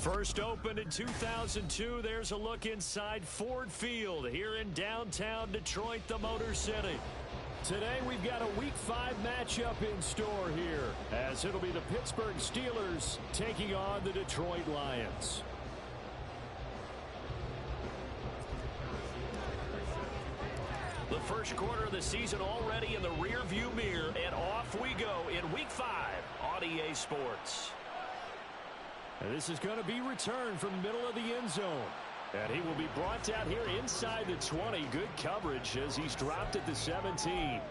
First opened in 2002, there's a look inside Ford Field here in downtown Detroit, the Motor City. Today we've got a Week 5 matchup in store here, as it'll be the Pittsburgh Steelers taking on the Detroit Lions. The first quarter of the season already in the rearview mirror, and off we go in Week 5 on EA Sports. And this is going to be returned from the middle of the end zone. And he will be brought down here inside the 20. Good coverage as he's dropped at the 17.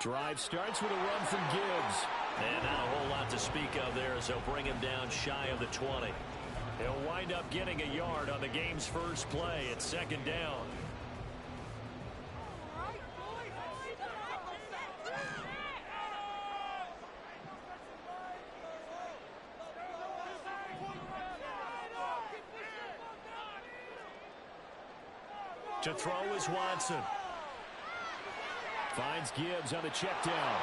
Drive starts with a run from Gibbs. And not a whole lot to speak of there as they'll bring him down shy of the 20. He'll wind up getting a yard on the game's first play. It's second down. To throw is Watson. Finds Gibbs on the check down.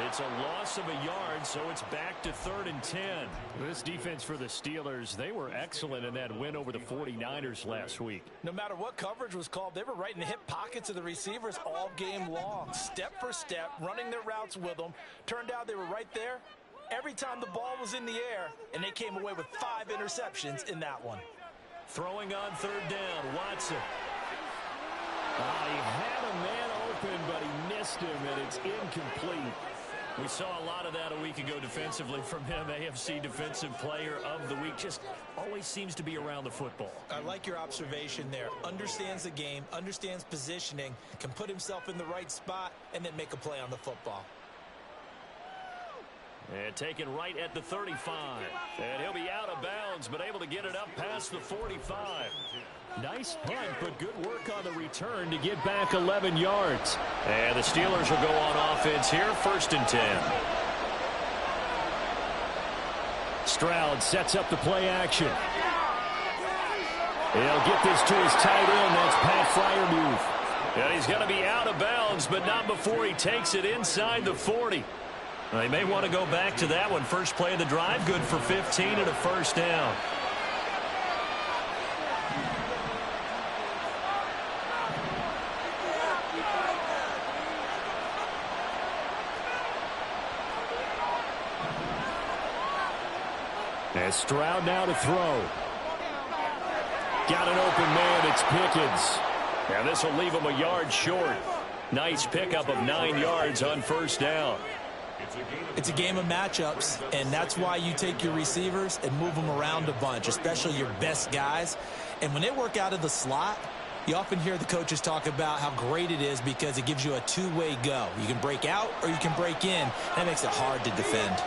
It's a loss of a yard, so it's back to 3rd and 10. This defense for the Steelers, they were excellent in that win over the 49ers last week. No matter what coverage was called, they were right in the hip pockets of the receivers all game long. Step for step, running their routes with them. Turned out they were right there every time the ball was in the air, and they came away with 5 interceptions in that one. Throwing on 3rd down, Watson. He had a man open, but he missed him, and it's incomplete. We saw a lot of that a week ago defensively from him. AFC Defensive Player of the Week. Just always seems to be around the football. I like your observation there. Understands the game, understands positioning, can put himself in the right spot, and then make a play on the football. And taken right at the 35. And he'll be out of bounds, but able to get it up past the 45. Nice punt, but good work on the return to get back 11 yards. And the Steelers will go on offense here, 1st and 10. Stroud sets up the play action. He'll get this to his tight end. That's Pat Freiermuth. And he's going to be out of bounds, but not before he takes it inside the 40. They may want to go back to that one. First play of the drive, good for 15 and a first down. And Stroud now to throw. Got an open man. It's Pickens. And this will leave him a yard short. Nice pickup of 9 yards on first down. It's a game of matchups, and that's why you take your receivers and move them around a bunch, especially your best guys. And when they work out of the slot, you often hear the coaches talk about how great it is because it gives you a two-way go. You can break out or you can break in. That makes it hard to defend.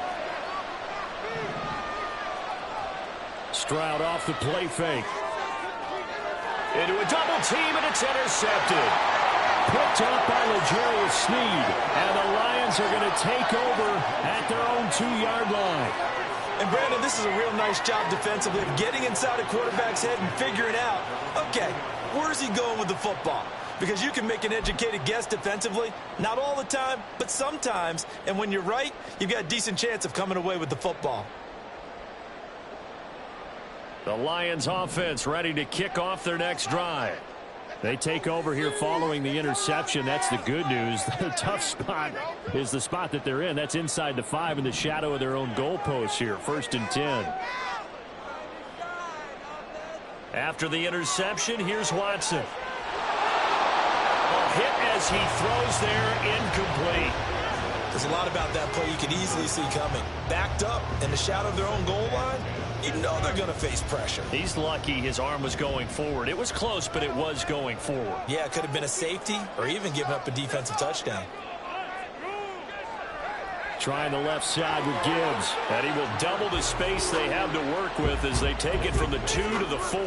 Stroud off the play fake. Into a double team, and it's intercepted. Picked up by L'Jarius Sneed. And the Lions are going to take over at their own 2-yard line. And, Brandon, this is a real nice job defensively of getting inside a quarterback's head and figuring out, okay, where's he going with the football? Because you can make an educated guess defensively. Not all the time, but sometimes. And when you're right, you've got a decent chance of coming away with the football. The Lions offense ready to kick off their next drive. They take over here following the interception. That's the good news. The tough spot is the spot that they're in. That's inside the 5 in the shadow of their own goalpost here. 1st and 10. After the interception, here's Watson. A hit as he throws there, incomplete. There's a lot about that play you can easily see coming. Backed up in the shadow of their own goal line, you know they're going to face pressure. He's lucky his arm was going forward. It was close, but it was going forward. Yeah, it could have been a safety or even given up a defensive touchdown. Trying the left side with Gibbs. And he will double the space they have to work with as they take it from the 2 to the 4.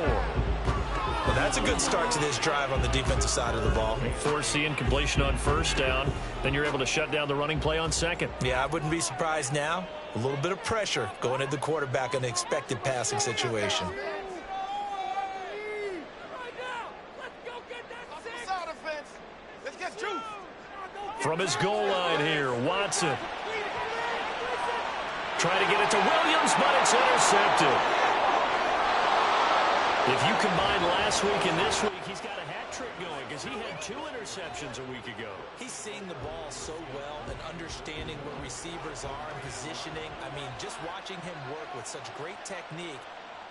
Well, that's a good start to this drive on the defensive side of the ball. Force the incompletion on first down. Then you're able to shut down the running play on second. Yeah, I wouldn't be surprised now. A little bit of pressure going at the quarterback in an expected passing situation. From his goal line here, Watson. Trying to get it to Williams, but it's intercepted. If you combine last week and this week, he's got a hat trick going because he had 2 interceptions a week ago. He's seeing the ball so well and understanding where receivers are and positioning. I mean, just watching him work with such great technique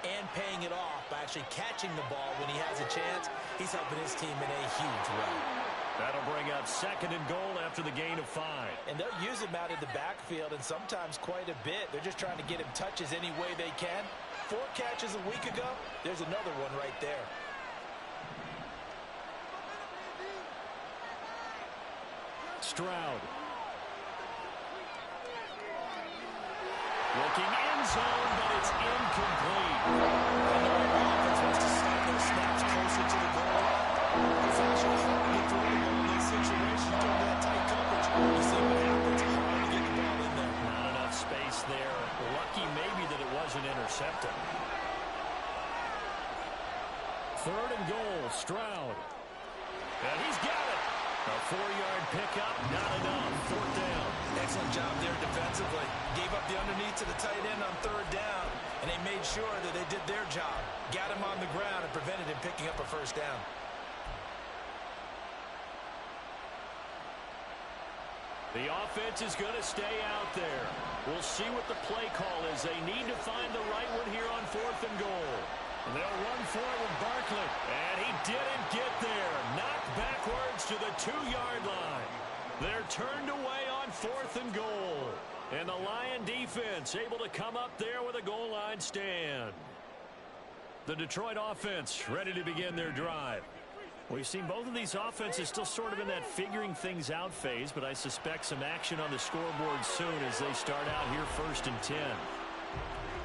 and paying it off by actually catching the ball when he has a chance, he's helping his team in a huge way. That'll bring up second and goal after the gain of 5. And they'll use him out in the backfield, and sometimes quite a bit. They're just trying to get him touches any way they can. 4 catches a week ago, there's another one right there. Stroud. Looking end zone, but it's incomplete. And the offense wants to stop those snaps closer to the goal line. It's actually hard to get through the ball in this situation during that tight coverage. You see what happens, hard to get the ball in there. Not enough space there. Lucky maybe that it wasn't intercepted. Third and goal, Stroud. And he's got it. A 4-yard pickup, not enough. 4th down. Excellent job there defensively. Gave up the underneath to the tight end on 3rd down, and they made sure that they did their job. Got him on the ground and prevented him picking up a 1st down. The offense is going to stay out there. We'll see what the play call is. They need to find the right one here on 4th and goal. And they'll run for it with Barkley. And he didn't get there. Knocked backwards to the 2-yard line. They're turned away on 4th and goal. And the Lion defense able to come up there with a goal line stand. The Detroit offense ready to begin their drive. We've seen both of these offenses still sort of in that figuring things out phase, but I suspect some action on the scoreboard soon as they start out here 1st and 10.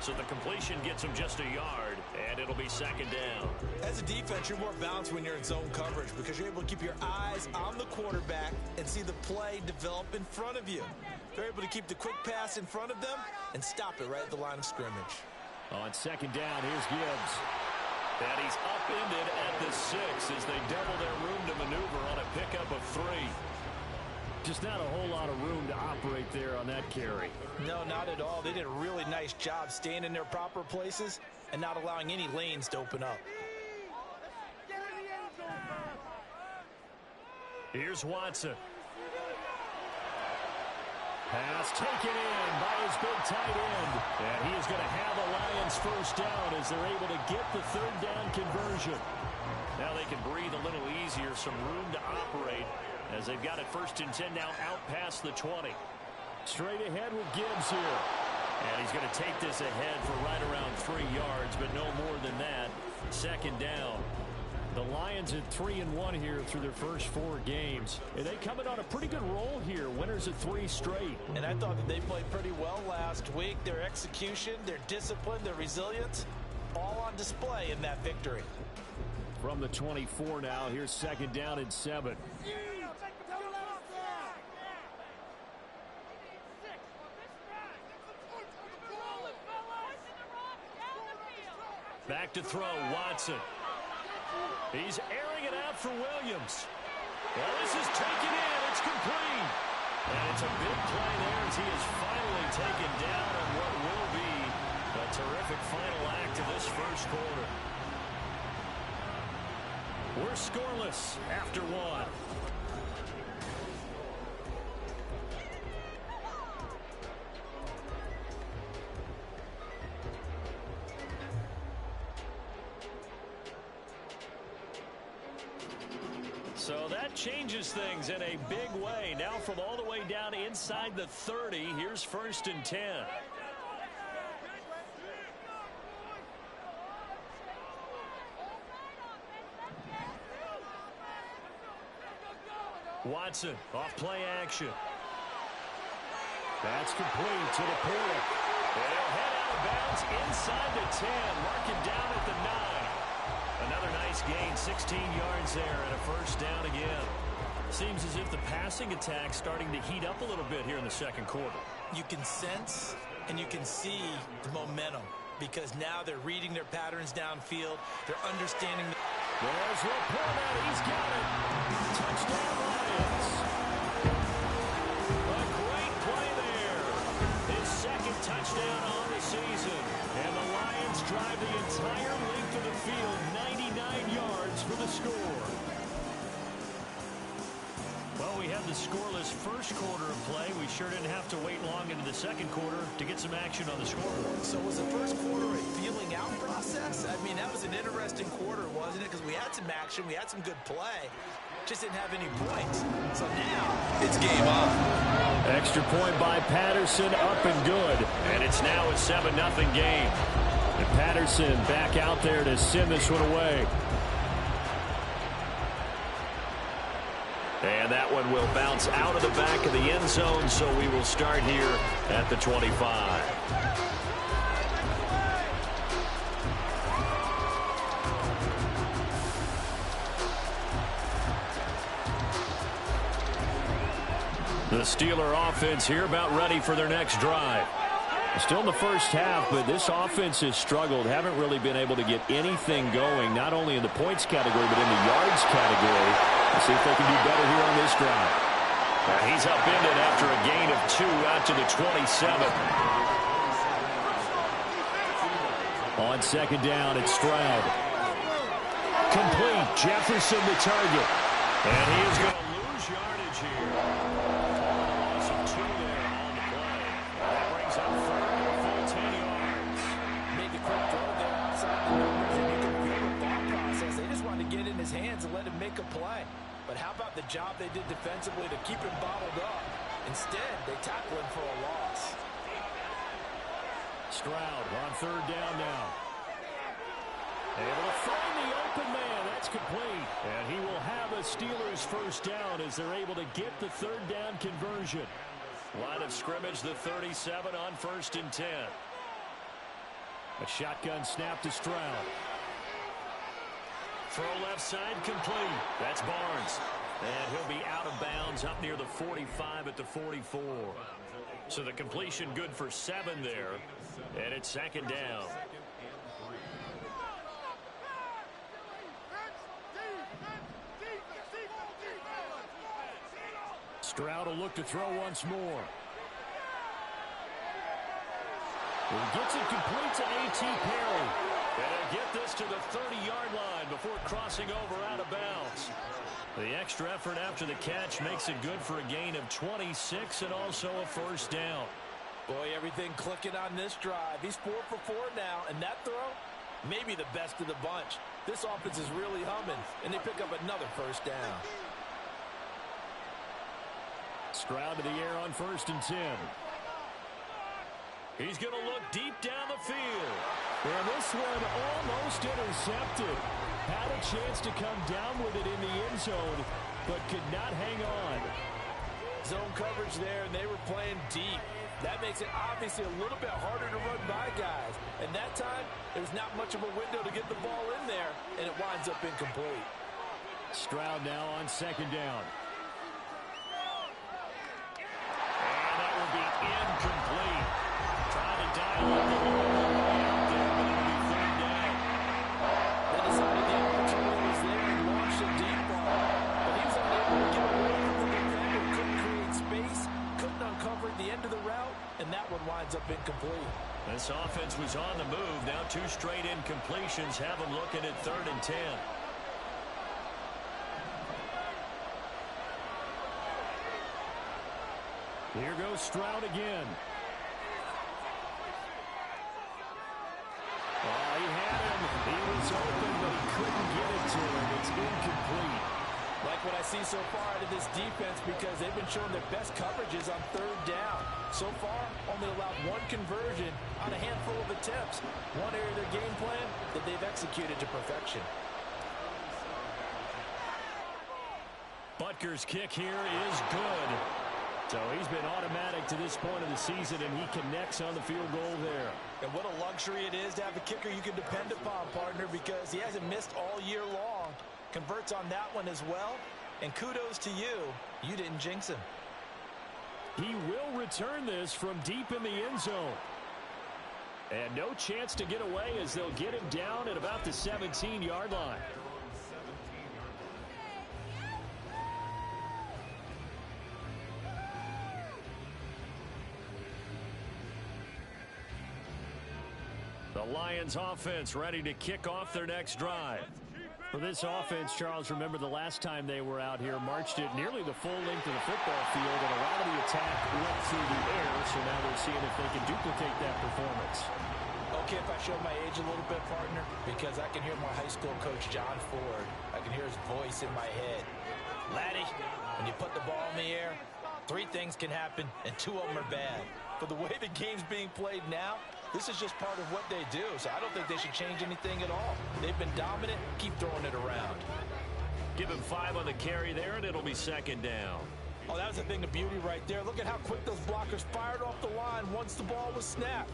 So the completion gets them just a yard, and it'll be 2nd down. As a defense, you're more balanced when you're in zone coverage because you're able to keep your eyes on the quarterback and see the play develop in front of you. They're able to keep the quick pass in front of them and stop it right at the line of scrimmage. On 2nd down, here's Gibbs. And he's upended at the 6 as they double their room to maneuver on a pickup of 3. Just not a whole lot of room to operate there on that carry. No, not at all. They did a really nice job staying in their proper places and not allowing any lanes to open up. Here's Watson. Pass taken in by his big tight end. And he is going to have the Lions 1st down as they're able to get the 3rd down conversion. Now they can breathe a little easier, some room to operate as they've got it 1st and 10 now out past the 20. Straight ahead with Gibbs here. And he's going to take this ahead for right around 3 yards, but no more than that. 2nd down. The Lions at 3-1 here through their first 4 games. And they coming on a pretty good roll here. Winners of 3 straight. And I thought that they played pretty well last week. Their execution, their discipline, their resilience, all on display in that victory. From the 24 now, here's 2nd down and 7. Back to throw, Watson. He's airing it out for Williams. Well, this is taken in. It's complete. And it's a big play there as he is finally taken down on what will be a terrific final act of this first quarter. We're scoreless after 1. So that changes things in a big way. Now from all the way down inside the 30, here's 1st and 10. Watson off play action. That's complete to the Porter. They'll head out of bounds inside the 10. Mark it down at the 9. Another nice gain, 16 yards there, and a first down again. Seems as if the passing attack's starting to heat up a little bit here in the second quarter. You can sense and you can see the momentum because now they're reading their patterns downfield. They're understanding. There's Laporta. He's got it. Touchdown Lions. A great play there. His second touchdown on the season. And the Lions drive the entire length of the field, 99 yards for the score. Well, we had the scoreless first quarter of play. We sure didn't have to wait long into the second quarter to get some action on the scoreboard. So was the first quarter a feeling out process? I mean, that was an interesting quarter, wasn't it? Because we had some action, we had some good play. Just didn't have any points. So now it's game on. Extra point by Patterson, up and good. And it's now a 7-0 game. And Patterson back out there to send this one away. And that one will bounce out of the back of the end zone, so we will start here at the 25. The Steeler offense here about ready for their next drive. Still in the first half, but this offense has struggled. Haven't really been able to get anything going, not only in the points category, but in the yards category. Let's see if they can do better here on this drive. He's upended after a gain of 2 out to the 27. On second down, it's Stroud. Complete. Jefferson the target. And he is going to lose yardage here. Loss of 2 there on the play. That brings up third and a full 10 yards. Make a quick throw there outside the numbers, and you can feel the thought process. They just wanted to get in his hands and let him make a play. But how about the job they did defensively to keep him bottled up? Instead, they tackle him for a loss. Stroud on third down now. Able to find the open man. That's complete. And he will have a Steelers first down as they're able to get the third down conversion. Line of scrimmage, the 37 on 1st and 10. A shotgun snap to Stroud. Throw left side complete. That's Barnes. And he'll be out of bounds up near the 45 at the 44. So the completion good for 7 there. And it's second down. Stroud will look to throw once more. He gets it complete to A.T. Perry. And he'll get this to the 30-yard line before crossing over out of bounds. The extra effort after the catch makes it good for a gain of 26 and also a first down. Boy, everything clicking on this drive. He's 4 for 4 now, and that throw, maybe the best of the bunch. This offense is really humming, and they pick up another first down. Stroud to the air on 1st and 10. He's going to look deep down the field. And this one almost intercepted. Had a chance to come down with it in the end zone, but could not hang on. Zone coverage there, and they were playing deep. That makes it obviously a little bit harder to run by guys. And that time, there's not much of a window to get the ball in there, and it winds up incomplete. Stroud now on second down. And that will be incomplete. Trying to dial up the ball out there, but it'll be third down. They decided the opportunity was there and launched a deep ball. But he was unable to get away from the defender. Couldn't create space, couldn't uncover the end of the route, and that one winds up incomplete. This offense was on the move. Now 2 straight incompletions have them looking at 3rd and 10. Here goes Stroud again. Oh, he had him. He was open, but he couldn't get it to him. It's incomplete. Like what I see so far out of this defense, because they've been showing their best coverages on 3rd down. So far, only allowed 1 conversion on a handful of attempts. One area of their game plan that they've executed to perfection. Butker's kick here is good. So he's been automatic to this point of the season, and he connects on the field goal there. And what a luxury it is to have a kicker you can depend upon, partner, because he hasn't missed all year long. Converts on that one as well. And kudos to you. You didn't jinx him. He will return this from deep in the end zone. And no chance to get away as they'll get him down at about the 17-yard line. The Lions offense ready to kick off their next drive. For this offense, Charles, remember the last time they were out here, marched it nearly the full length of the football field, and a lot of the attack went through the air, so now they're seeing if they can duplicate that performance. Okay, if I show my age a little bit, partner, because I can hear my high school coach, John Ford. I can hear his voice in my head. Laddie, when you put the ball in the air, 3 things can happen, and 2 of them are bad. For the way the game's being played now, this is just part of what they do, so I don't think they should change anything at all. They've been dominant. Keep throwing it around. Give him 5 on the carry there, and it'll be second down. Oh, that was a thing of beauty right there. Look at how quick those blockers fired off the line once the ball was snapped.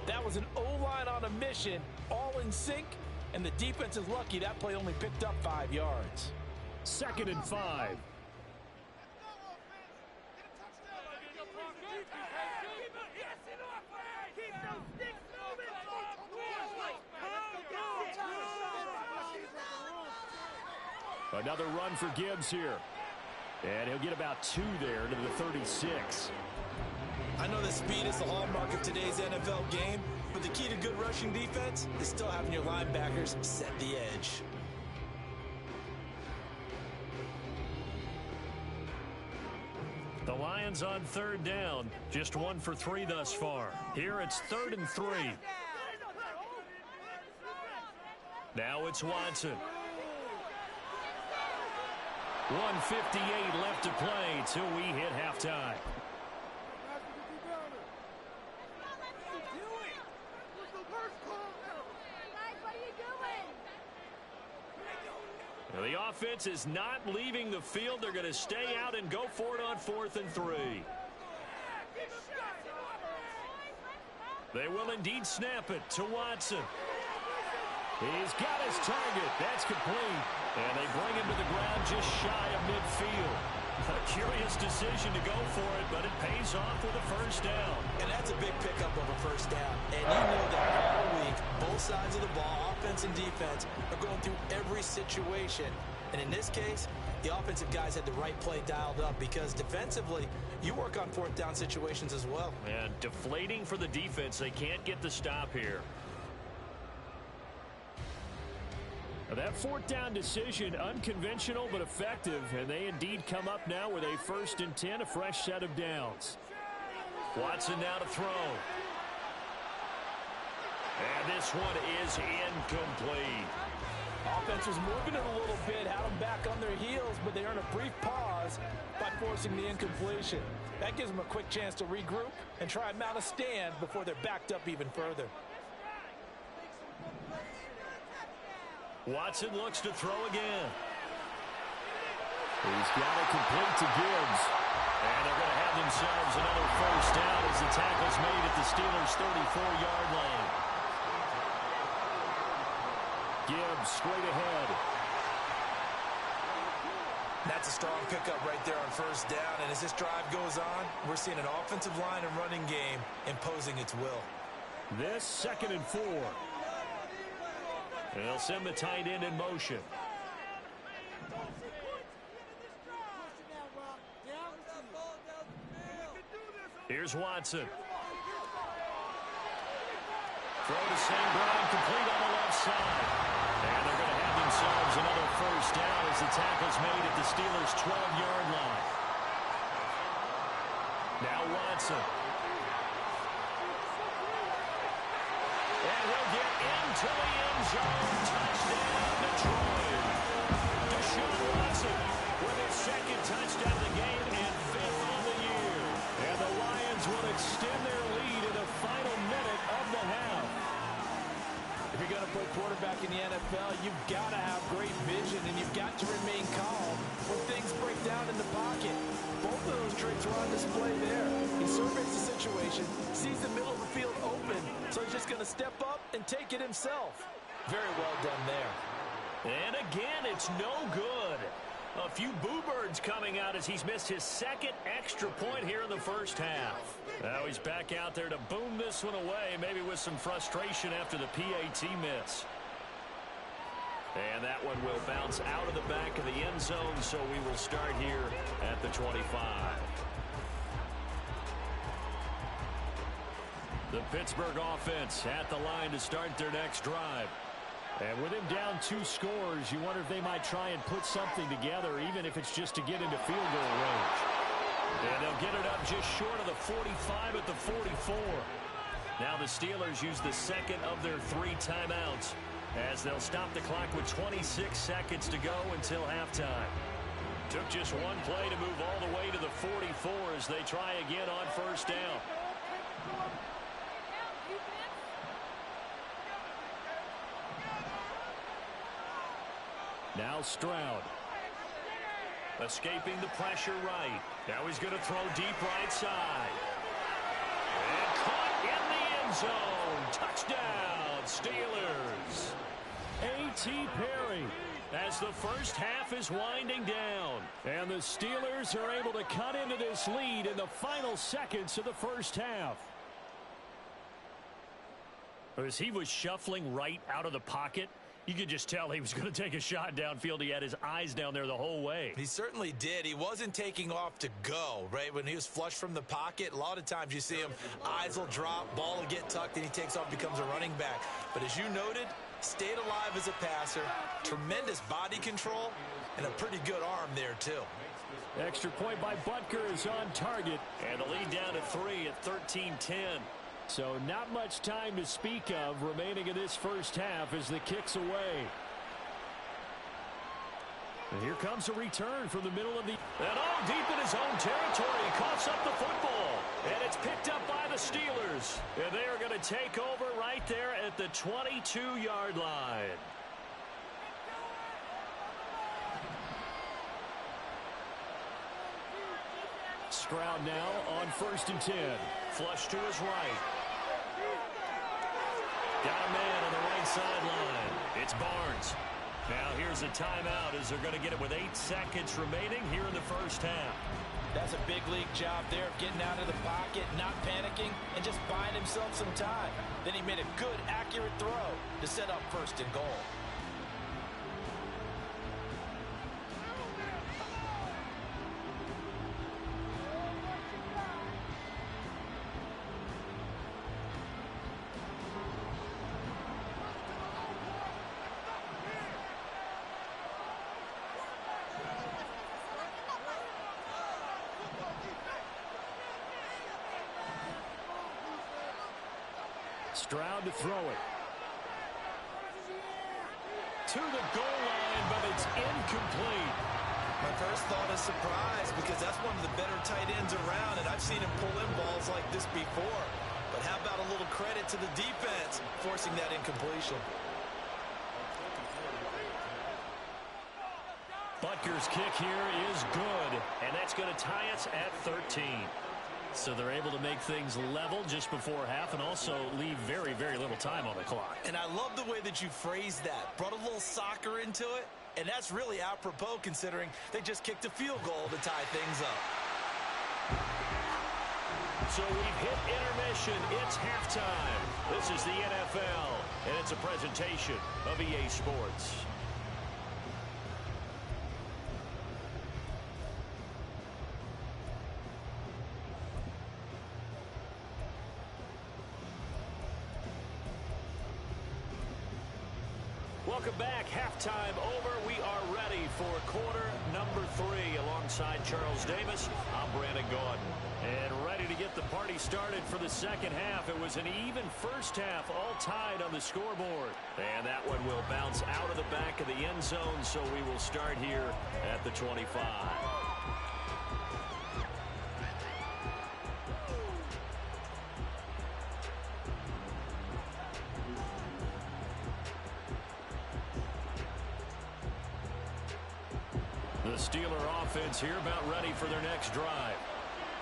That was an O-line on a mission, all in sync, and the defense is lucky that play only picked up 5 yards. 2nd and 5. Another run for Gibbs here. And he'll get about 2 there to the 36. I know that speed is the hallmark of today's NFL game, but the key to good rushing defense is still having your linebackers set the edge. The Lions on 3rd down. Just 1 for 3 thus far. Here it's 3rd and 3. Now it's Watson. 1:58 left to play till we hit halftime. Now the offense is not leaving the field. They're going to stay out and go for it on 4th and 3. They will indeed snap it to Watson. He's got his target. That's complete. And they bring him to the ground just shy of midfield. A curious decision to go for it, but it pays off with a first down. And that's a big pickup of a first down. And you know that all week, both sides of the ball, offense and defense, are going through every situation. And in this case, the offensive guys had the right play dialed up because defensively, you work on 4th down situations as well. And deflating for the defense. They can't get the stop here. Now that 4th down decision, unconventional but effective, and they indeed come up now with a 1st and 10, a fresh set of downs. Watson now to throw. And this one is incomplete. Offense was moving it a little bit, had them back on their heels, but they earned a brief pause by forcing the incompletion. That gives them a quick chance to regroup and try and mount a stand before they're backed up even further. Watson looks to throw again. He's got it complete to Gibbs. And they're going to have themselves another first down as the tackle's made at the Steelers' 34-yard line. Gibbs straight ahead. That's a strong pickup right there on first down. And as this drive goes on, we're seeing an offensive line and running game imposing its will. This 2nd and 4. And they'll send the tight end in motion. Here's Watson. Throw to St. Brown, complete on the left side. And they're going to have themselves another first down as the tackle's made at the Steelers' 12-yard line. Now Watson. And he'll get into the end zone. Touchdown, Detroit. Deshaun Watson with his 2nd touchdown of the game and 5th on the year. And the Lions will extend their lead in the final minute of the half. If you're going to play quarterback in the NFL, you've got to have great vision and you've got to remain calm when things break down in the pocket. Both of those traits instincts were on display there. He surveys the situation, sees the middle of the field open, so he's just going to step up and take it himself. Very well done there. And again, it's no good. A few boo birds coming out as he's missed his second extra point here in the first half. Now he's back out there to boom this one away, maybe with some frustration after the PAT miss. And that one will bounce out of the back of the end zone, so we will start here at the 25. The Pittsburgh offense at the line to start their next drive. And with him down 2 scores, you wonder if they might try and put something together, even if it's just to get into field goal range. And they'll get it up just short of the 45 at the 44. Now the Steelers use the second of their 3 timeouts, as they'll stop the clock with 26 seconds to go until halftime. Took just one play to move all the way to the 44 as they try again on first down. Now Stroud. Escaping the pressure right. Now he's going to throw deep right side. And caught in the end zone. Touchdown, Steelers. A.T. Perry as the first half is winding down. And the Steelers are able to cut into this lead in the final seconds of the first half. As he was shuffling right out of the pocket, you could just tell he was going to take a shot downfield. He had his eyes down there the whole way. He certainly did. He wasn't taking off to go, right? When he was flush from the pocket, a lot of times you see him, eyes will drop, ball will get tucked, and he takes off, becomes a running back. But as you noted, stayed alive as a passer, tremendous body control, and a pretty good arm there, too. Extra point by Butker is on target, and the lead down to 3 at 13-10. So not much time to speak of remaining in this first half as the kick's away. And here comes a return from the middle of the... And all deep in his own territory, he coughs up the football. And it's picked up by the Steelers. And they are going to take over right there at the 22-yard line. Stroud now on 1st and 10. Flush to his right. Got a man on the right sideline. It's Barnes. Now here's a timeout as they're going to get it with 8 seconds remaining here in the first half. That's a big league job there of getting out of the pocket, not panicking, and just buying himself some time. Then he made a good, accurate throw to set up 1st and goal. Stroud to throw it. To the goal line, but it's incomplete. My first thought is surprise, because that's one of the better tight ends around, and I've seen him pull in balls like this before. But how about a little credit to the defense forcing that incompletion? Butker's kick here is good, and that's going to tie us at 13. So they're able to make things level just before half and also leave very, very little time on the clock. And I love the way that you phrased that. Brought a little soccer into it, and that's really apropos considering they just kicked a field goal to tie things up. So we've hit intermission. It's halftime. This is the NFL, and it's a presentation of EA Sports. Welcome back. Halftime over. We are ready for quarter number 3 alongside Charles Davis. I'm Brandon Gaudin. And ready to get the party started for the second half. It was an even first half, all tied on the scoreboard. And that one will bounce out of the back of the end zone, so we will start here at the 25. The Steeler offense here about ready for their next drive.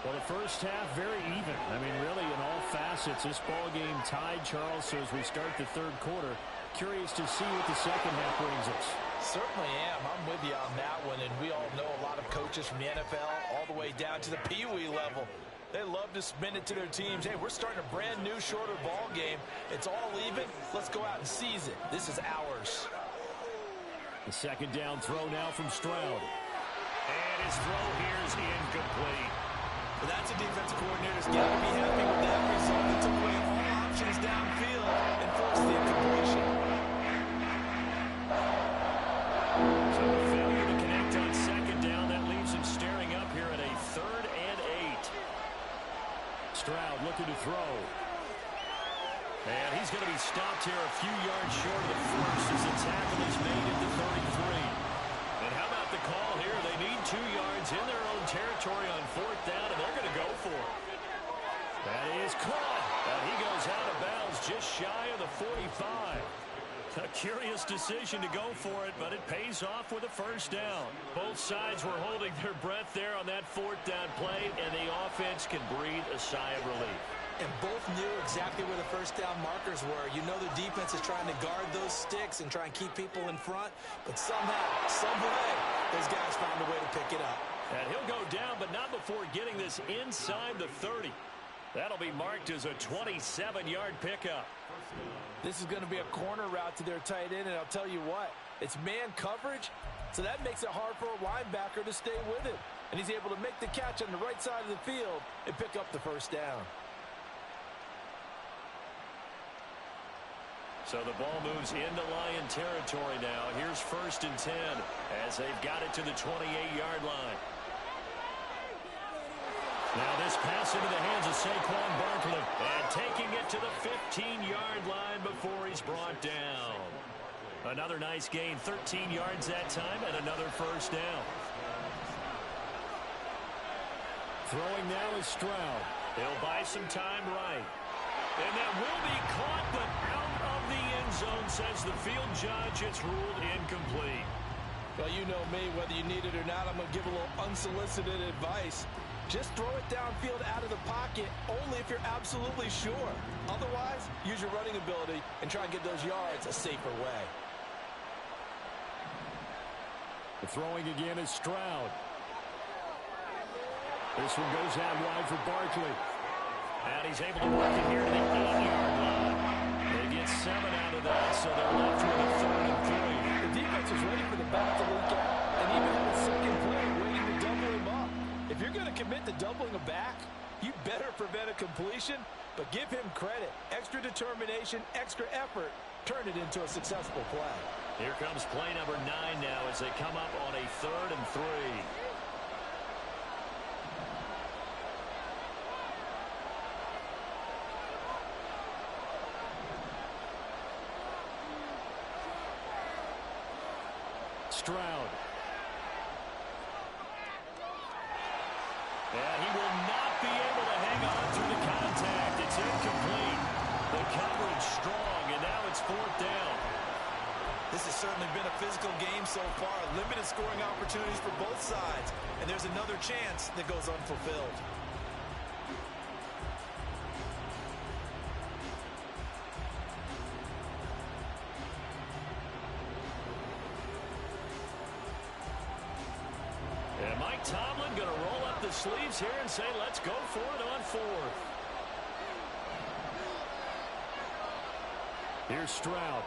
Well, the first half, very even. I mean, really, in all facets, this ball game tied, Charles. So as we start the third quarter, curious to see what the second half brings us. Certainly am. I'm with you on that one. And we all know a lot of coaches from the NFL all the way down to the Pee-wee level. They love to spin it to their teams. Hey, we're starting a brand new, shorter ball game. It's all even. Let's go out and seize it. This is ours. The second down throw now from Stroud. And his throw here is incomplete. Well, that's a defensive coordinator's got to be happy with that result. It took away all options downfield and forced the incompletion. So a failure to connect on second down. That leaves him staring up here at a 3rd and 8. Stroud looking to throw. And he's going to be stopped here a few yards short of the first as the tackle is made at the 33. And how about the call here? They need 2 yards in their own territory on 4th down, and they're going to go for it. That is caught. And he goes out of bounds just shy of the 45. A curious decision to go for it, but it pays off with a first down. Both sides were holding their breath there on that 4th down play, and the offense can breathe a sigh of relief. And both knew exactly where the first down markers were. You know the defense is trying to guard those sticks and try and keep people in front, but somehow, some way, those guys found a way to pick it up. And he'll go down, but not before getting this inside the 30. That'll be marked as a 27-yard pickup. This is going to be a corner route to their tight end, and I'll tell you what, it's man coverage, so that makes it hard for a linebacker to stay with it. And he's able to make the catch on the right side of the field and pick up the first down. So the ball moves into Lion territory now. Here's 1st and 10 as they've got it to the 28-yard line. Now this pass into the hands of Saquon Barkley. And taking it to the 15-yard line before he's brought down. Another nice gain, 13 yards that time, and another first down. Throwing now is Stroud. He'll buy some time right. And that will be caught, but out of the end zone, says the field judge. It's ruled incomplete. Well, you know me, whether you need it or not, I'm going to give a little unsolicited advice. Just throw it downfield out of the pocket only if you're absolutely sure. Otherwise, use your running ability and try and get those yards a safer way. The throwing again is Stroud. This one goes out wide for Barkley. And he's able to work it here to the 8-yard line. They get 7 out of that, so they're left with a 3rd and 3. The defense was ready for the back to leak out and even had a second play waiting to double him up. If you're going to commit to doubling a back, you better prevent a completion, but give him credit. Extra determination, extra effort, turn it into a successful play. Here comes play number 9 now as they come up on a 3rd and 3. Stroud. And he will not be able to hang on through the contact. It's incomplete. The coverage strong, and now it's 4th down. This has certainly been a physical game so far. Limited scoring opportunities for both sides. And there's another chance that goes unfulfilled. And Mike Tomlin going to roll up the sleeves here and say, let's go for it on 4th. Here's Stroud.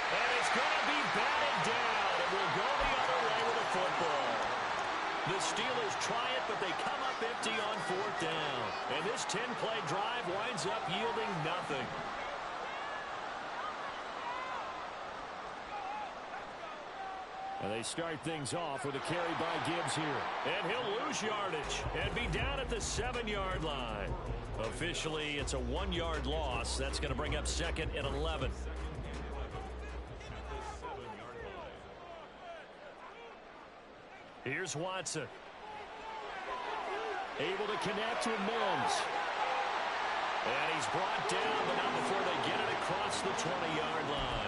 And it's going to be batted down. It will go the other way with the football. The Steelers try it, but they come up empty on 4th down. And this 10-play drive winds up yielding nothing. And they start things off with a carry by Gibbs here. And he'll lose yardage and be down at the 7-yard line. Officially, it's a 1-yard loss. That's going to bring up 2nd and 11. Here's Watson. Able to connect with Mills. And he's brought down, but not before they get it across the 20-yard line.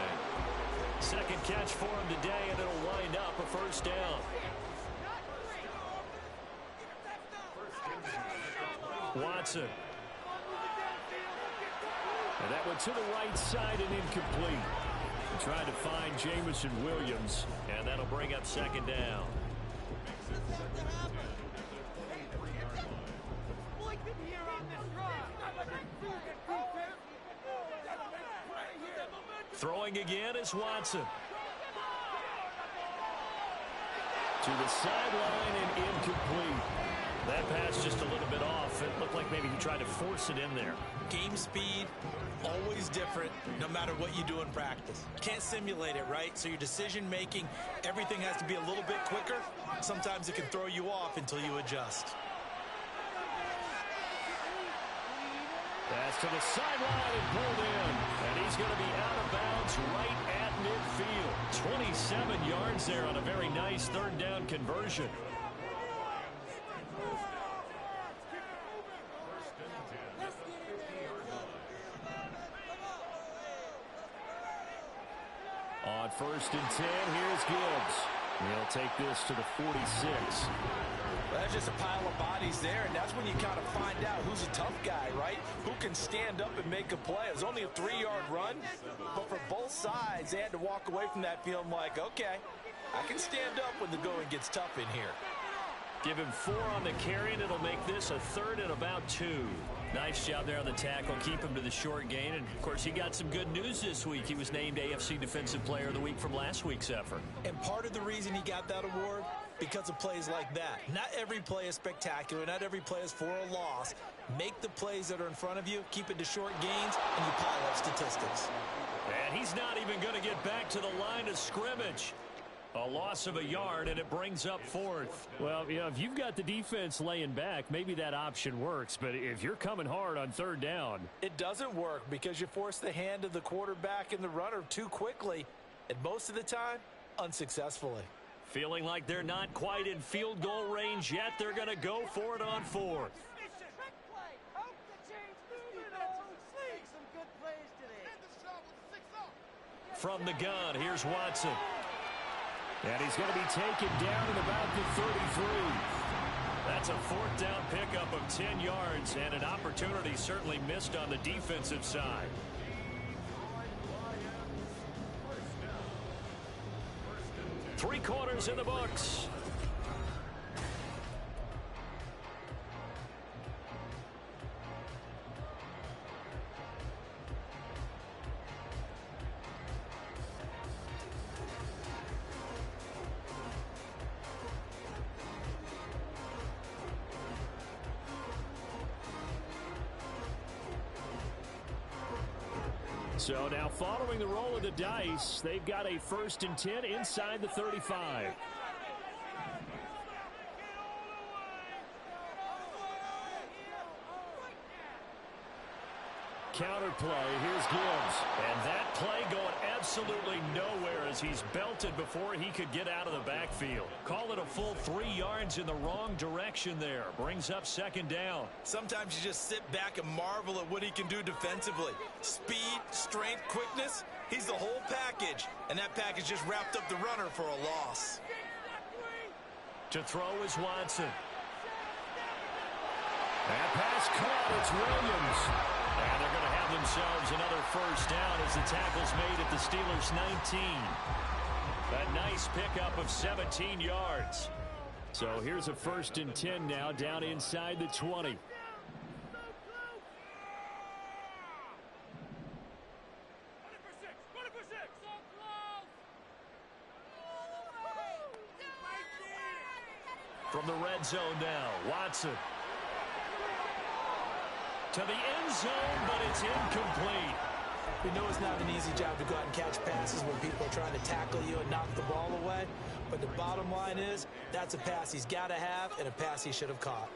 Second catch for him today, and it'll wind up a first down. Watson. And that went to the right side and incomplete. Trying to find Jameson Williams, and that'll bring up second down. Throwing again is Watson. To the sideline and incomplete. That pass just a little bit off. It looked like maybe he tried to force it in there. Game speed, always different, no matter what you do in practice. Can't simulate it, right? So your decision-making, everything has to be a little bit quicker. Sometimes it can throw you off until you adjust. Pass to the sideline and pulled in. And he's going to be out of bounds right at midfield. 27 yards there on a very nice third down conversion. On 1st and 10, here's Gibbs. He'll take this to the 46. Well, that's just a pile of bodies there, and that's when you kind of find out who's a tough guy, right? Who can stand up and make a play. It was only a 3-yard run, but for both sides, they had to walk away from that feeling like, okay, I can stand up when the going gets tough in here. Give him 4 on the carry, and it'll make this a 3rd and about 2. Nice job there on the tackle. Keep him to the short gain. And, of course, he got some good news this week. He was named AFC Defensive Player of the Week from last week's effort. And part of the reason he got that award, because of plays like that. Not every play is spectacular. Not every play is for a loss. Make the plays that are in front of you, keep it to short gains, and you pile up statistics. And he's not even going to get back to the line of scrimmage. A loss of a yard, and it brings up 4th. Well, you know, if you've got the defense laying back, maybe that option works. But if you're coming hard on 3rd down, it doesn't work because you force the hand of the quarterback and the runner too quickly, and most of the time, unsuccessfully. Feeling like they're not quite in field goal range yet, they're going to go for it on 4th. From the gun, here's Watson. And he's going to be taken down at about the 33. That's a 4th down pickup of 10 yards, and an opportunity certainly missed on the defensive side. Three quarters in the books. So now following the roll of the dice, they've got a 1st and 10 inside the 35. Counter play, here's Gibbs. And that play going absolutely nowhere as he's belted before he could get out of the backfield. Call it a full 3 yards in the wrong direction there. Brings up 2nd down. Sometimes you just sit back and marvel at what he can do defensively. Speed, strength, quickness, he's the whole package. And that package just wrapped up the runner for a loss. To throw is Watson. That pass caught, it's Williams. And they're going to have themselves another 1st down as the tackle's made at the Steelers' 19. A nice pickup of 17 yards. So here's a 1st and 10 now down inside the 20. From the red zone now, Watson. To the end zone, but it's incomplete. We know it's not an easy job to go out and catch passes when people are trying to tackle you and knock the ball away. But the bottom line is, that's a pass he's got to have and a pass he should have caught.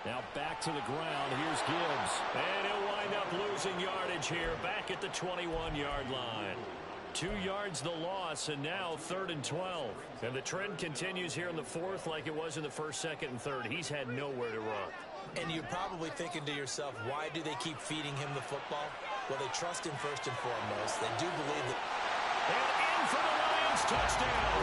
Now back to the ground. Here's Gibbs. And he'll wind up losing yardage here back at the 21-yard line. 2 yards the loss, and now 3rd and 12. And the trend continues here in the 4th like it was in the 1st, 2nd, and 3rd. He's had nowhere to run. And you're probably thinking to yourself, why do they keep feeding him the football? Well, they trust him first and foremost. They do believe that. And in for the Lions, touchdown.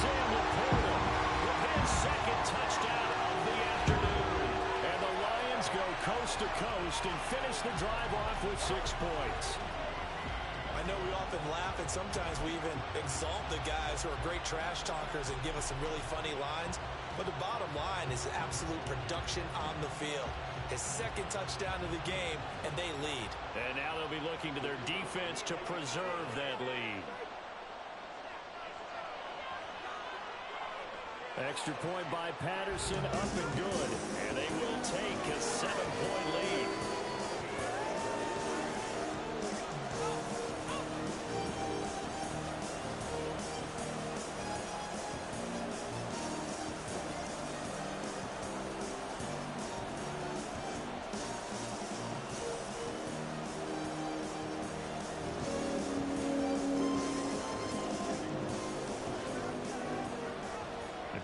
Sam Laporta with his 2nd touchdown of the afternoon. first and finish the drive off with 6 points. I know we often laugh, and sometimes we even exalt the guys who are great trash talkers and give us some really funny lines. But the bottom line is absolute production on the field. His second touchdown of the game, and they lead. And now they'll be looking to their defense to preserve that lead. Extra point by Patterson, up and good. And they will take a 7-point lead.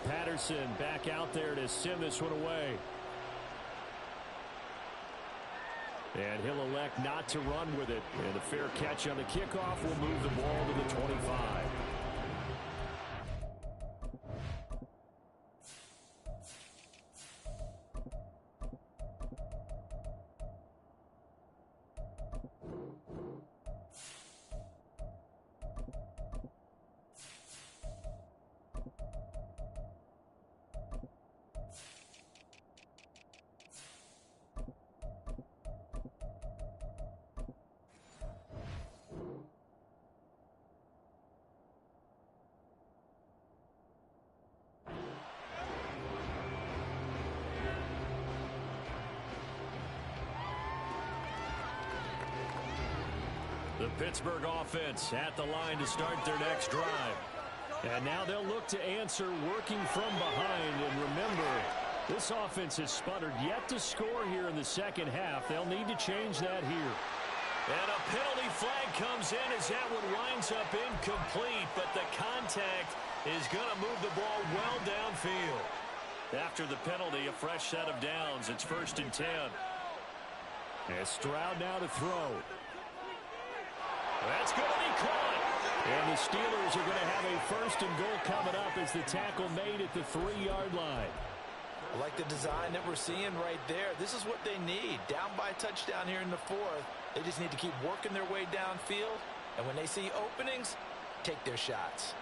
Patterson back out there to send this one away. And he'll elect not to run with it. And a fair catch on the kickoff will move the ball to the 25. The Pittsburgh offense at the line to start their next drive. And now they'll look to answer working from behind. And remember, this offense has sputtered yet to score here in the second half. They'll need to change that here. And a penalty flag comes in as that one winds up incomplete. But the contact is going to move the ball well downfield. After the penalty, a fresh set of downs. It's 1st and 10. And Stroud now to throw. That's going to be caught. And the Steelers are going to have a 1st and goal coming up as the tackle made at the 3-yard line. I like the design that we're seeing right there. This is what they need. Down by a touchdown here in the 4th. They just need to keep working their way downfield. And when they see openings, take their shots.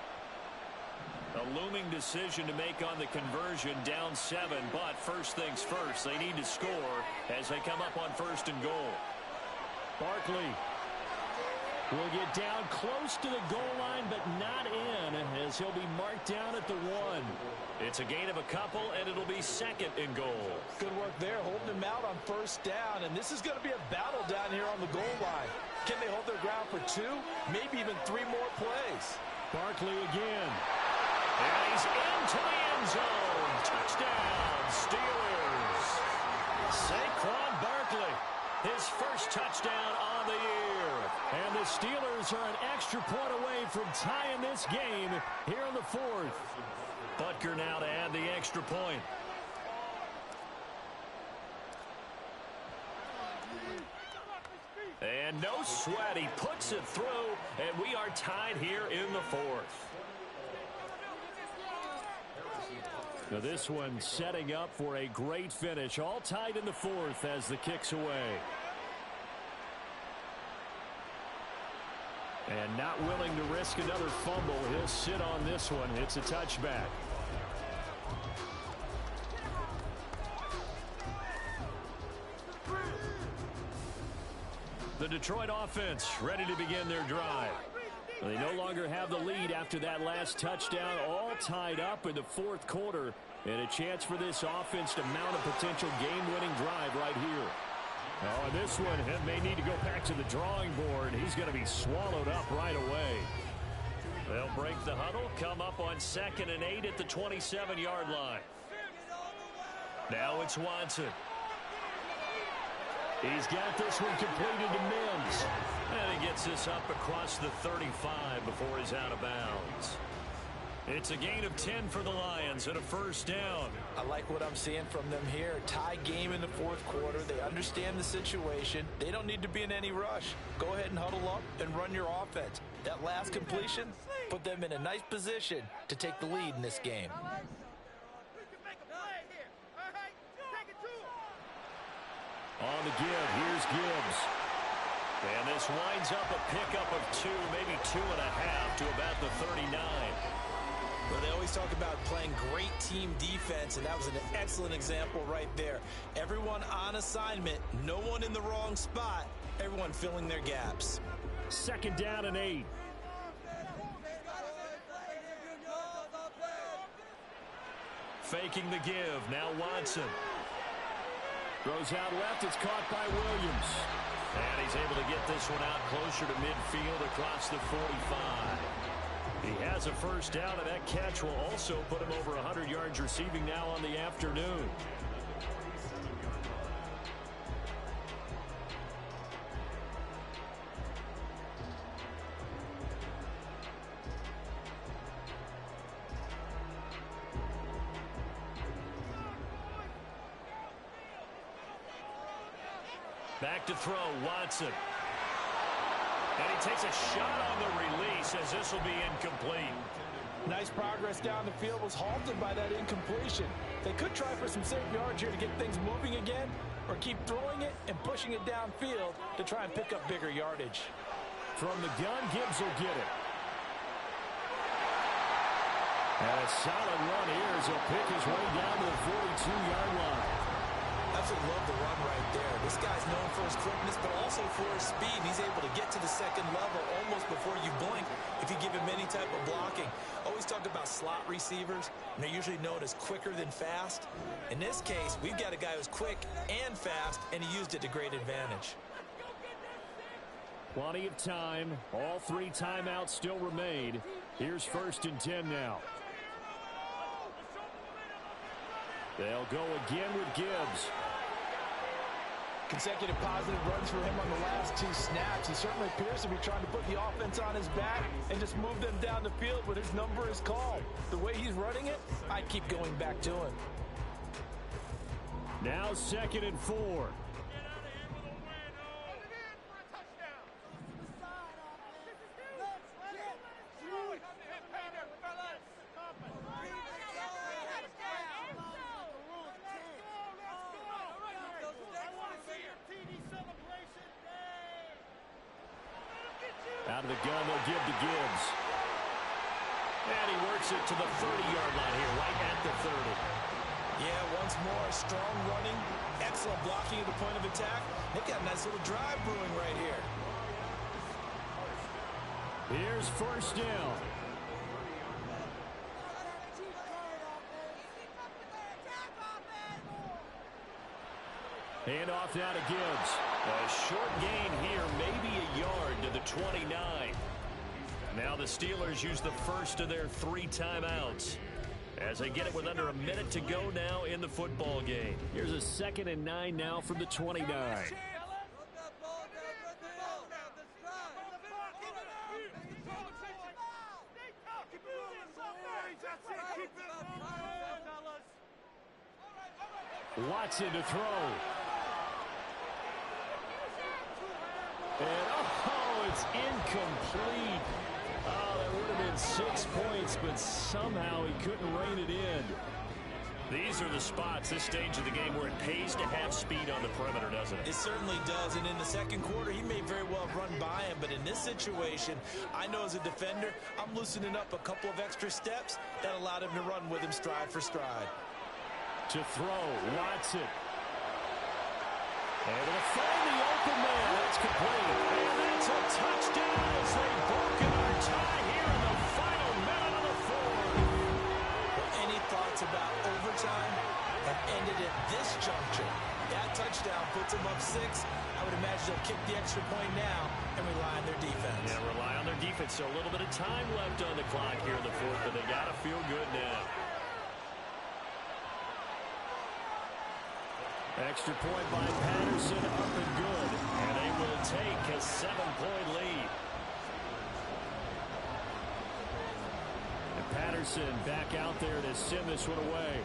A looming decision to make on the conversion, down 7. But first things first, they need to score as they come up on 1st and goal. Barkley will get down close to the goal line, but not in, as he'll be marked down at the 1. It's a gain of a couple, and it'll be 2nd and goal. Good work there, holding him out on 1st down, and this is going to be a battle down here on the goal line. Can they hold their ground for 2, maybe even 3 more plays? Barkley again. And he's into the end zone. Touchdown, Steelers. Saquon Barkley, his first touchdown on the year. And the Steelers are an extra point away from tying this game here in the 4th. Butker now to add the extra point. And no sweat. He puts it through, and we are tied here in the 4th. Now this one setting up for a great finish. All tied in the 4th as the kick's away. And not willing to risk another fumble. He'll sit on this one. It's a touchback. The Detroit offense ready to begin their drive. They no longer have the lead after that last touchdown. All tied up in the 4th quarter. And a chance for this offense to mount a potential game-winning drive right here. Oh, and this one may need to go back to the drawing board. He's going to be swallowed up right away. They'll break the huddle, come up on 2nd and 8 at the 27-yard line. Now it's Watson. He's got this one completed to Mims. And he gets this up across the 35 before he's out of bounds. It's a gain of 10 for the Lions and a 1st down. I like what I'm seeing from them here. Tie game in the 4th quarter. They understand the situation. They don't need to be in any rush. Go ahead and huddle up and run your offense. That last completion put them in a nice position to take the lead in this game. On the give, here's Gibbs. And this winds up a pickup of 2, maybe 2.5 to about the 39. Well, they always talk about playing great team defense, and that was an excellent example right there. Everyone on assignment, no one in the wrong spot, everyone filling their gaps. 2nd down and 8. Faking the give, now Watson. Throws out left, it's caught by Williams. And he's able to get this one out closer to midfield across the 45. He has a first down, and that catch will also put him over 100 yards receiving now on the afternoon. Back to throw, Watson. And he takes a shot on the release as this will be incomplete. Nice progress down the field, was halted by that incompletion. They could try for some safe yards here to get things moving again, or keep throwing it and pushing it downfield to try and pick up bigger yardage. From the gun, Gibbs will get it. And a solid run here as he'll pick his way down to the 42-yard line. Absolutely love the run right there. This guy's known for his quickness, but also for his speed. He's able to get to the second level almost before you blink if you give him any type of blocking. Always talk about slot receivers, and they're usually known as quicker than fast. In this case, we've got a guy who's quick and fast, and he used it to great advantage. Plenty of time. All 3 timeouts still remain. Here's 1st and 10 now. They'll go again with Gibbs. Consecutive positive runs for him on the last 2 snaps. He certainly appears to be trying to put the offense on his back and just move them down the field when his number is called. The way he's running it, I keep going back to him. Now 2nd and 4. Out of the gun, they'll give to Gibbs. And he works it to the 30-yard line here, right at the 30. Yeah, once more, strong running, excellent blocking at the point of attack. They've got a nice little drive brewing right here. Here's 1st down. Hand off now to Gibbs. A short gain here, maybe a yard to the 29. Now the Steelers use the first of their 3 timeouts as they get it with under a minute to go now in the football game. Here's a 2nd and 9 now from the 29. Watson to throw. And, it's incomplete. Oh, that would have been 6 points, but somehow he couldn't rein it in. These are the spots, this stage of the game, where it pays to have speed on the perimeter, doesn't it? It certainly does, and in the second quarter, he may very well have run by him, but in this situation, I know as a defender, I'm loosening up a couple of extra steps that allowed him to run with him stride for stride. To throw, Watson. And they'll find the open man. That's complete. And that's a touchdown as they've broken our tie here in the final minute of the 4th. Well, any thoughts about overtime have ended at this juncture. That touchdown puts them up 6. I would imagine they'll kick the extra point now and rely on their defense. Yeah, rely on their defense. So a little bit of time left on the clock here in the 4th, but they got to feel good now. Extra point by Patterson, up and good. And they will take a 7-point lead. And Patterson back out there to send this one away.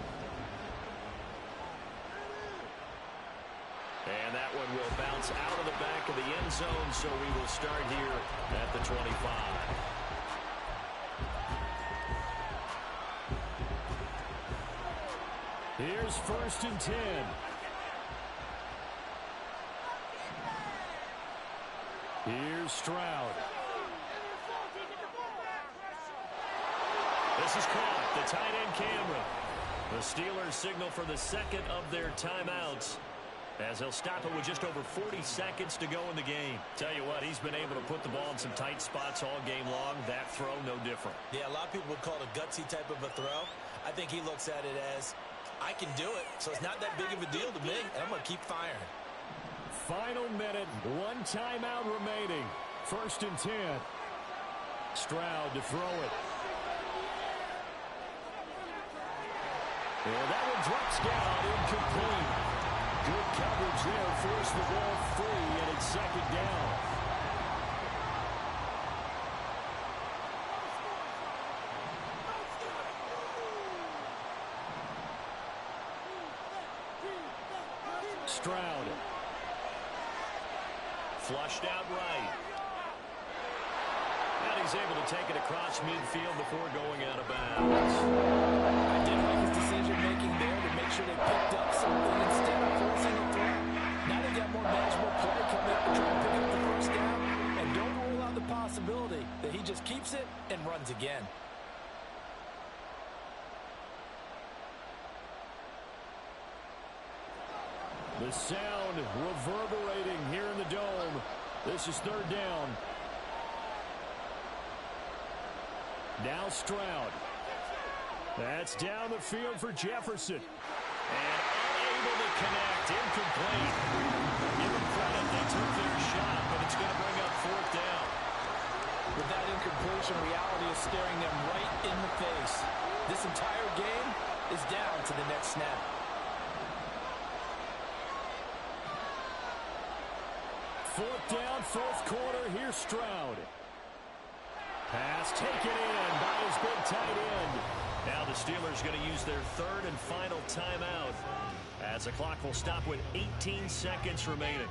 And that one will bounce out of the back of the end zone, so we will start here at the 25. Here's 1st and 10. Here's Stroud. This is caught. The tight end Cameron. The Steelers signal for the second of their timeouts, as he'll stop it with just over 40 seconds to go in the game. Tell you what, he's been able to put the ball in some tight spots all game long. That throw, no different. Yeah, a lot of people would call it a gutsy type of a throw. I think he looks at it as, I can do it, so it's not that big of a deal to me, and I'm going to keep firing. Final minute, one timeout remaining. 1st and 10. Stroud to throw it. And that one drops down, incomplete. Good coverage there, forced the ball free, and it's 2nd down. Stroud. Flushed out right. And he's able to take it across midfield before going out of bounds. I did like his decision-making there to make sure they picked up something instead of forcing a throw. Now they got more manageable play coming up to try and pick up the 1st down. And don't rule out the possibility that he just keeps it and runs again. The sound reverberating here in the dome. This is 3rd down. Now Stroud. That's down the field for Jefferson. And unable to connect. Incomplete. Give them credit. They took their shot, but it's going to bring up 4th down. With that incompletion, reality is staring them right in the face. This entire game is down to the next snap. 4th down, 4th quarter. Here's Stroud. Pass taken in by his big tight end. Now the Steelers going to use their 3rd and final timeout, as the clock will stop with 18 seconds remaining.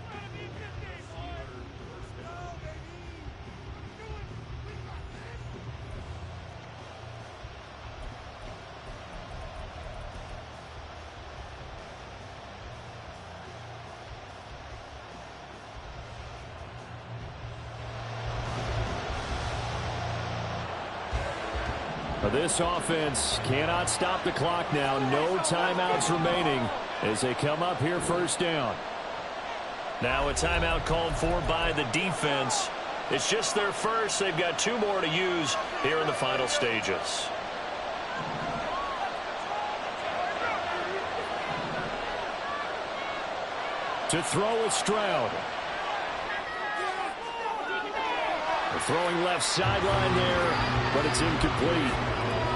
This offense cannot stop the clock now. No timeouts remaining as they come up here 1st down. Now a timeout called for by the defense. It's just their first. They've got 2 more to use here in the final stages. To throw with Stroud. Throwing left sideline there, but it's incomplete.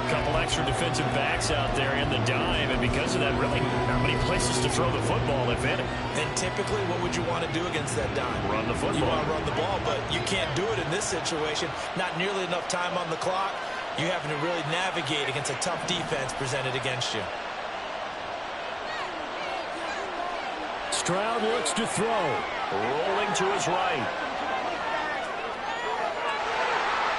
A couple extra defensive backs out there in the dime, and because of that, really not many places to throw the football, if any. And typically, what would you want to do against that dime? Run the football. You want to run the ball, but you can't do it in this situation. Not nearly enough time on the clock. You having to really navigate against a tough defense presented against you. Stroud looks to throw. Rolling to his right.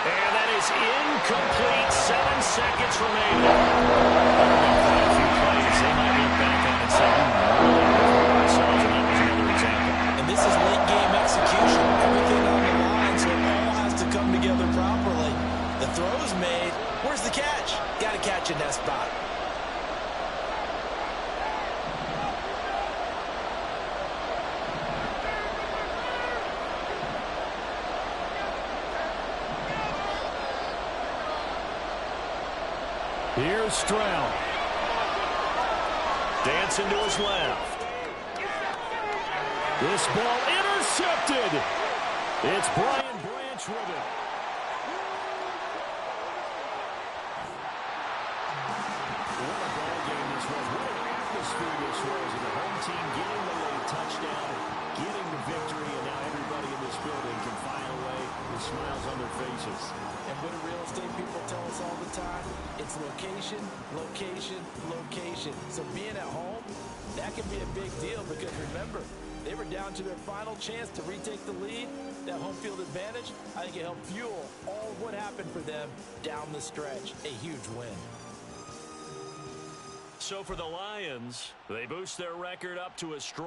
And that is incomplete. 7 seconds remaining. Quite a few plays. They might look back on and say, ourselves, and that was another example. And this is late game execution. Everything on the line, so it all has to come together properly. The throw's made. Where's the catch? Got to catch in that spot. Here's Stroud. Dancing to his left. This ball intercepted. It's Brian Branch with it. What a ball game this was. What an atmosphere this was. And the home team getting the late touchdown, getting the victory, and now everybody in this building can file away with smiles on their faces. And what do real estate people tell us all the time? It's location, location, location. So being at home, that can be a big deal because remember, they were down to their final chance to retake the lead. That home field advantage, I think it helped fuel all what happened for them down the stretch. A huge win. So for the Lions, they boost their record up to a strong